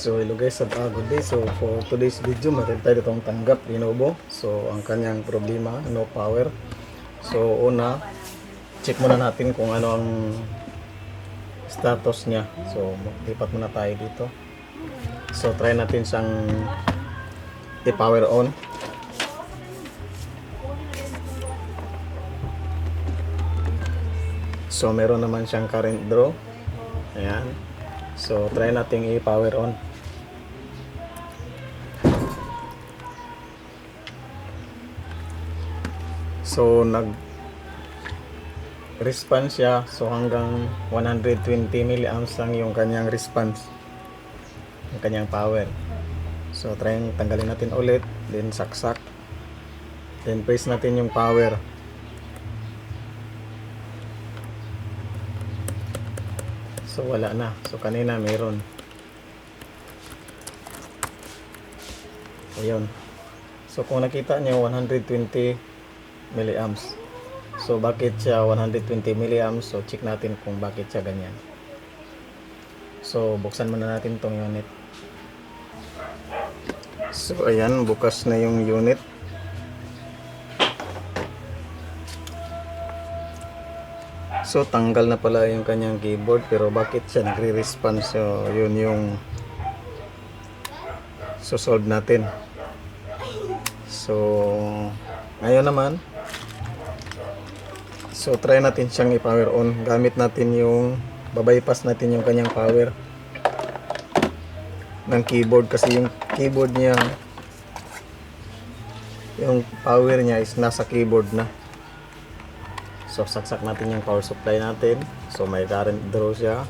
So hello guys, good day. So for today's video, meron tayo itong tanggap Lenovo. So ang kanyang problema, no power. So una, check muna natin kung ano ang status niya. So lipat muna tayo dito. So try natin siyang i-power on. So meron naman siyang current draw. Ayan. So try natin i-power on. So nag-response siya. So hanggang 120 milliamps lang yung kanyang response, yung kanyang power. So try tanggalin natin ulit, then saksak, then press natin yung power. So wala na. So kanina meron. Ayun. So kung nakita niyo 120 milliamps. So bakit siya 120 milliamps? So check natin kung bakit siya ganyan. So buksan muna natin tong unit. So ayan, bukas na yung unit. So tanggal na pala yung kanyang keyboard, pero bakit siya nagre-response? So yun yung solve natin. So ngayon naman, so try natin siyang i-power on. Gamit natin yung babypass natin yung kanyang power ng keyboard, kasi yung keyboard niya, yung power niya is nasa keyboard na. So saksak natin yung power supply natin. So may current draw siya.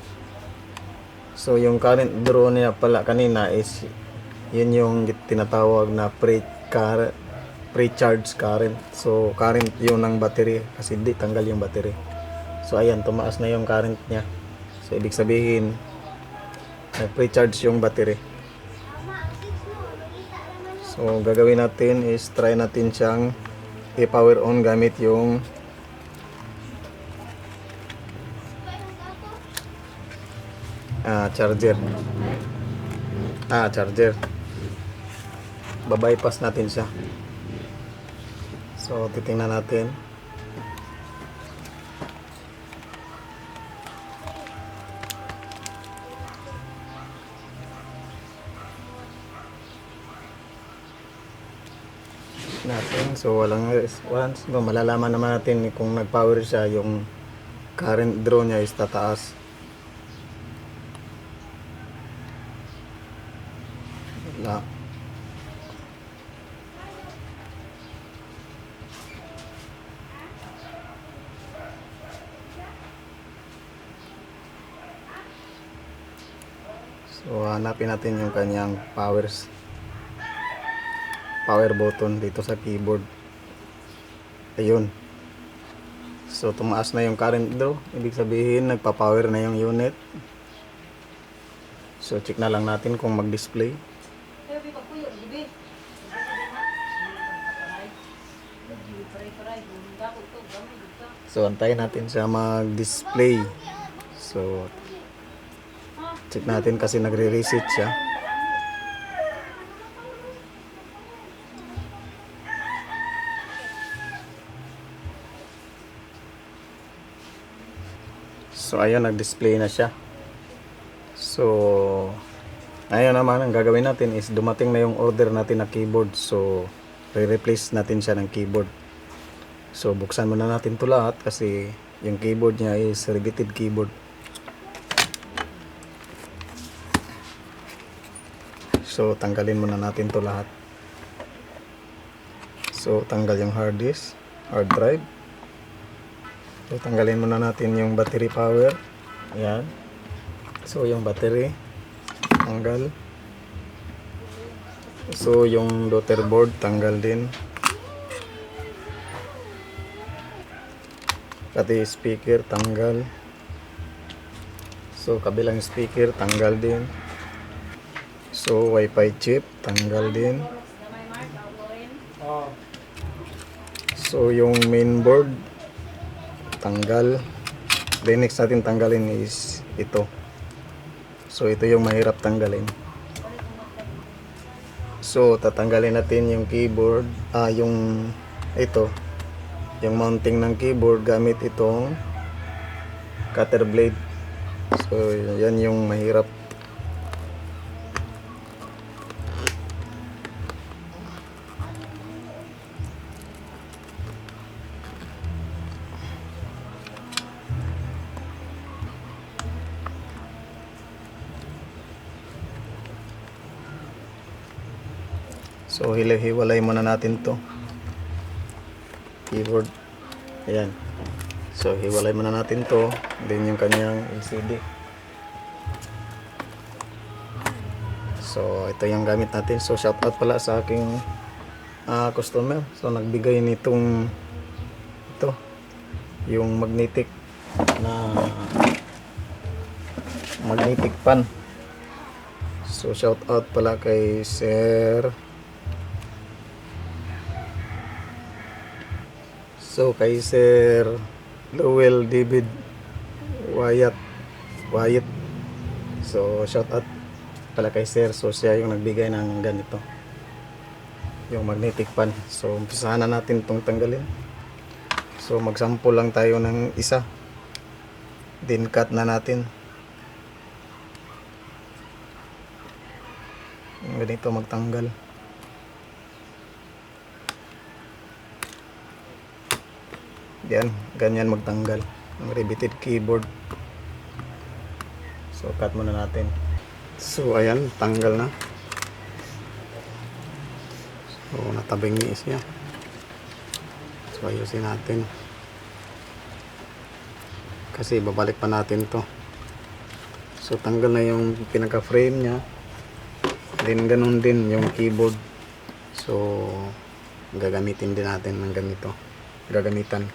So yung current draw niya pala kanina is yun yung tinatawag na pre-charge current. So current yun ng battery, kasi hindi tanggal yung battery. So ayan, tumaas na yung current niya. So ibig sabihin nag-pre-charge yung battery. So gagawin natin is try natin siyang i-power on gamit yung charger. Babypass natin siya. So titingnan natin. So walang response. So, malalaman naman natin kung nag-power siya, yung current draw niya is tataas. Wala. So hanapin natin yung kanyang power button dito sa keyboard. Ayun. So tumaas na yung current draw, ibig sabihin nagpa-power na yung unit. So check na lang natin kung mag-display. So antayin natin siya mag-display. So check natin kasi nagre-reset siya. So ayun, nag-display na siya. So ayun naman, ang gagawin natin is dumating na yung order natin na keyboard. So re-replace natin siya ng keyboard. So buksan muna natin to lahat kasi yung keyboard niya is riveted keyboard. So tanggalin muna natin to lahat. So tanggal yung hard disk, hard drive. So tanggalin muna natin yung battery power. Ayan. So yung battery tanggal. So yung daughter board tanggal din. Pati speaker tanggal. So kabilang speaker tanggal din. So wifi chip tanggal din. So yung mainboard tanggal. Then next natin tanggalin is ito. So ito yung mahirap tanggalin. So tatanggalin natin yung keyboard, yung ito, yung mounting ng keyboard gamit itong cutter blade. So yan yung mahirap. So hiwalay muna natin to keyboard. Ayan. So hiwalay muna natin to, then yung kanyang LCD. So ito yung gamit natin. So shout out pala sa aking customer. So nagbigay nitong ito, yung magnetic pan. So shout out pala kay Sir. So kay Sir Lowell David Wyatt. So shout out pala kay Sir. So siya yung nagbigay ng ganito, yung magnetic pan. So umpisahan na natin itong tanggalin. So magsample lang tayo ng isa, then cut na natin. Ganito magtanggal. Yan, ganyan magtanggal ng riveted keyboard. So cut muna natin. So ayan, tanggal na. So natabing ni siya. So ayusin natin, kasi babalik pa natin to. So tanggal na yung pinaka frame nya, then ganun din yung keyboard. So gagamitin din natin ng ganito, gagamitan.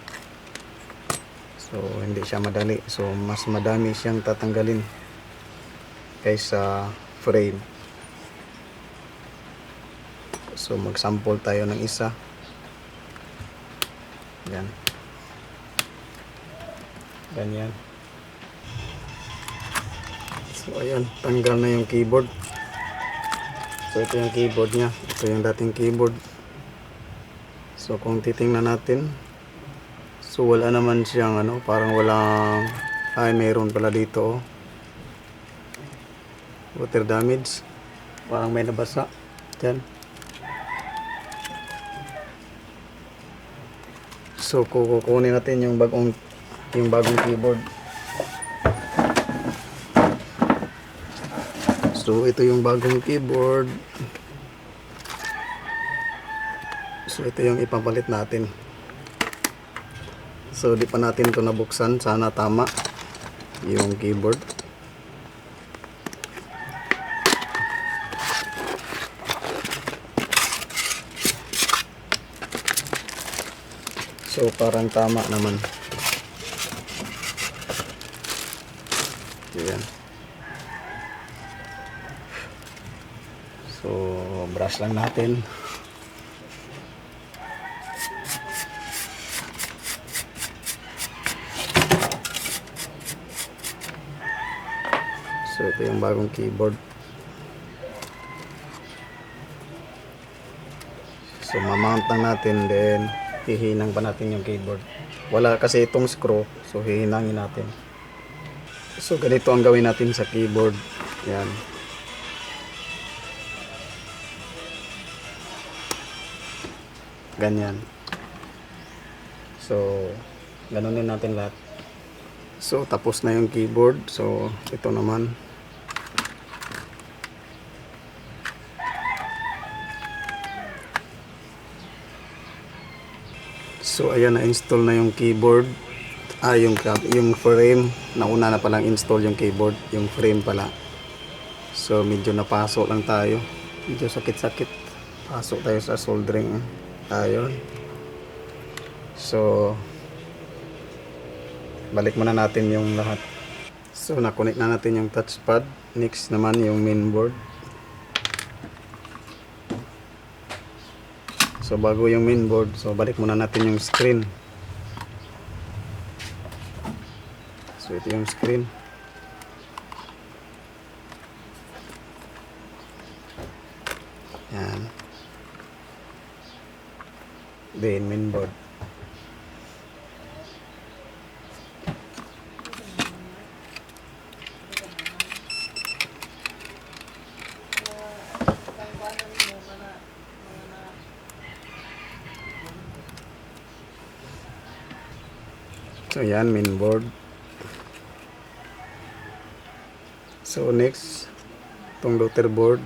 So hindi siya madali. So mas madami siyang tatanggalin kaysa frame. So mag-sample tayo ng isa. Yan. Ganyan. So ayan, tanggal na yung keyboard. So ito yung keyboard niya. Ito yung dating keyboard. So kung titingnan natin, so wala naman siyang parang walang, mayroon pala dito, water damage. Parang may nabasa dyan. So kukunin natin yung bagong keyboard. So ito yung bagong keyboard. So ito yung ipapalit natin. So di pa natin ito nabuksan. Sana tama yung keyboard. So parang tama naman. Ayan. So brush lang natin. So ito yung bagong keyboard. So mamount lang natin, then hihinang pa natin yung keyboard. Wala kasi itong screw, so hihinangin natin. So ganito ang gawin natin sa keyboard. Yan. Ganyan. So ganunin natin lahat. So tapos na yung keyboard. So ito naman. So ayan, na-install na yung keyboard. Yung frame. Nauna na palang install yung keyboard. Yung frame pala. So medyo napaso lang tayo. Medyo sakit-sakit. Pasok tayo sa soldering. Ayun. So balik muna natin yung lahat. So na-connect na natin yung touchpad. Next naman yung mainboard. So bago yung mainboard, so balik muna natin yung screen. So ito yung screen. Yan. Then mainboard. So yan, mainboard. So next, itong router board.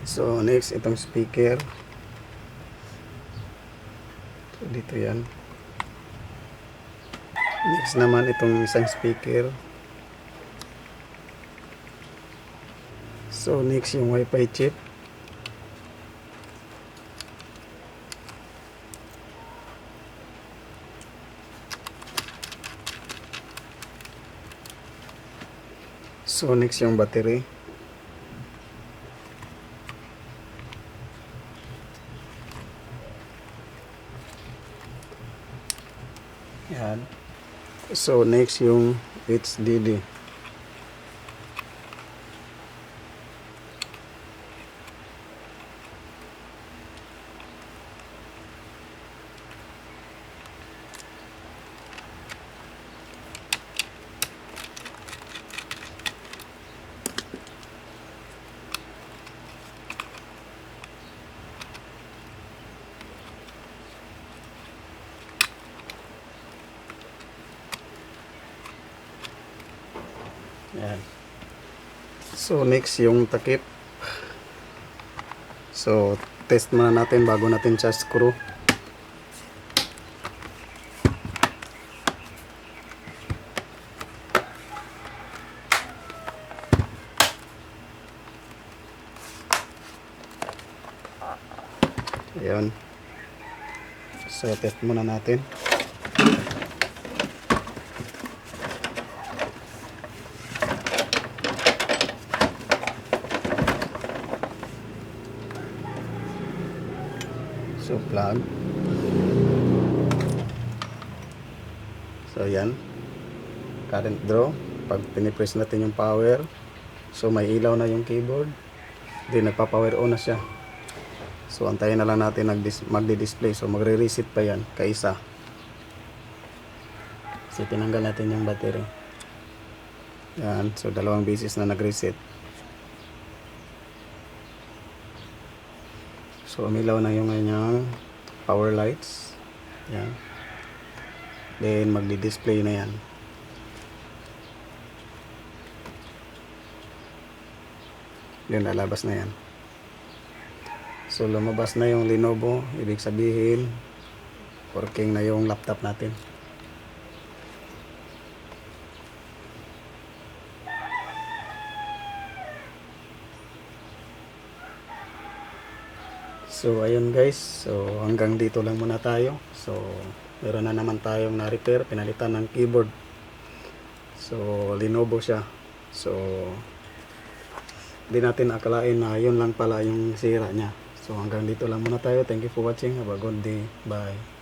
So next, itong speaker. So dito yan. Next naman, itong isang speaker. So next, yung wifi chip. So next, yung battery. Yan. So next, yung HDD. Yan. So next, yung takip. So test muna natin bago natin siya screw. Ayan. So test muna natin. So plug. So yan, current draw. Pag pinipress natin yung power, so may ilaw na yung keyboard, then nagpa-power on na siya. So antayin na lang natin magdi-display. So magre-reset pa yan kaisa. So tinanggal natin yung battery. Yan, so dalawang beses na nag-reset. So umilaw na yung kanyang power lights. Yan. Then magdi-display na yan. Yun, lalabas na yan. So lumabas na yung Lenovo, ibig sabihin working na yung laptop natin. So ayun guys, so hanggang dito lang muna tayo. So meron na naman tayong na-repair, pinalitan ng keyboard. So Lenovo siya. So di natin akalain na yun lang pala yung sira niya. So hanggang dito lang muna tayo. Thank you for watching. Have a good day. Bye.